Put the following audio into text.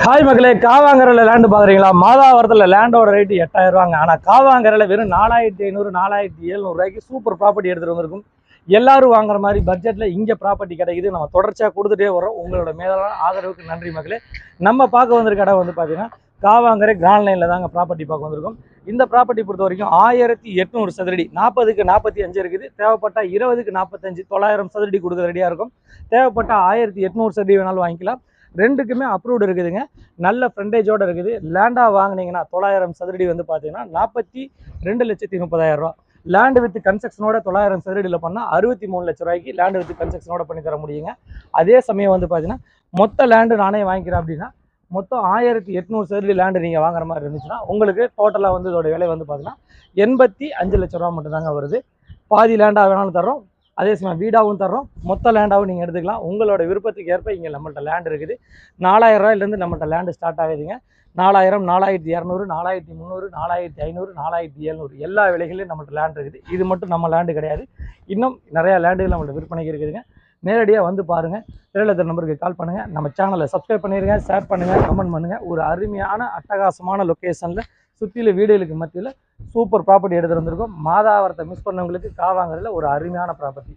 Hi மக்களே, காவாங்கரையில் land பார்க்குறீங்களா? மாதாவரத்தில் லேண்டோட rate 8000 ரூபாங்க. ஆனால் காவாங்கரையில் வெறும் 4500 4700 ரூபாய்க்கு சூப்பர் ப்ராப்பர்ட்டி எடுத்துகிட்டு வந்திருக்கும். எல்லாரும் வாங்குற மாதிரி பட்ஜெட்டில் இங்கே ப்ராப்பர்ட்டி கிடைக்குது. நம்ம தொடர்ச்சியாக கொடுத்துட்டே வரோம். உங்களோட மேலான ஆதரவுக்கு நன்றி மக்களே. நம்ம பார்க்க வந்திருக்க இடம் வந்து பார்த்தீங்கன்னா காவாங்கரை கிராண்ட் லைனில் தாங்க ப்ராப்பர்ட்டி பார்க்க வந்திருக்கும். இந்த ப்ராப்பர்ட்டி பொறுத்த வரைக்கும் 1800 சதுரடி, 40க்கு 45 இருக்குது. தேவைப்பட்ட 20க்கு 45 900 சதுரடி கொடுக்க ரெடியாக இருக்கும். தேவைப்பட்ட 1800 சதுரடி வேணாலும் வாங்கிக்கலாம். ரெண்டுக்குமே அப்ரூவ்டு இருக்குதுங்க. நல்ல ஃப்ரண்டேஜோடு இருக்குது. லேண்டாக வாங்கினீங்கன்னா 900 சதுரடி வந்து பார்த்தீங்கன்னா 42,30,000 ரூபா. லேண்டு வித் கன்ஸ்ட்ரக்ஷனோட 900 சதுரடியில் பண்ணால் 63 லட்ச ரூபாய்க்கு லேண்டு வித் கன்ஸ்ட்ரக்ஷனோட பண்ணி தர முடியுங்க. அதே சமயம் வந்து பார்த்தீங்கன்னா மொத்த லேண்டு நானே வாங்கிக்கிறேன் அப்படின்னா மொத்தம் 1800 சதுரடி லேண்டு நீங்கள் வாங்குற மாதிரி இருந்துச்சுன்னா உங்களுக்கு டோட்டலாக வந்து இதோட விலை வந்து பார்த்தீங்கன்னா 85 லட்ச ரூபா மட்டும்தாங்க வருது. பாதி லேண்டாக வேணாலும் தர்றோம், அதே சமயம் வீடாகவும் தர்றோம், மொத்த லேண்டாகவும் நீங்கள் எடுத்துக்கலாம். உங்களோட விருப்பத்துக்கு ஏற்ப இங்கே நம்மள்ட்ட லேண்ட் இருக்குது. 4000 ரூபாயிலேருந்து நம்மள்ட்ட லேண்டு ஸ்டார்ட் ஆகுதுங்க. 4000, 4200, 4300, 4500, 4700 எல்லா விலைகளையும் நம்மள்ட்ட லேண்ட் இருக்குது. இது மட்டும் நம்ம லேண்டு கிடையாது, இன்னும் நிறையா லேண்டுகள் நம்மள்ட்ட விற்பனைக்கு இருக்குதுங்க. நேரடியாக வந்து பாருங்கள். திரையில நம்பருக்கு கால் பண்ணுங்கள். நம்ம சேனலை சப்ஸ்கிரைப் பண்ணிடுங்க, ஷேர் பண்ணுங்கள், கமெண்ட் பண்ணுங்கள். ஒரு அருமையான அட்டகாசமான லொக்கேஷனில் சுற்றில வீடுகளுக்கு மத்தியில் சூப்பர் ப்ராப்பர்ட்டி எடுத்துகிட்டு வந்திருக்கோம். மாதாவரத்தை மிஸ் பண்ணவங்களுக்கு காவாங்கரையில் ஒரு அருமையான ப்ராப்பர்ட்டி.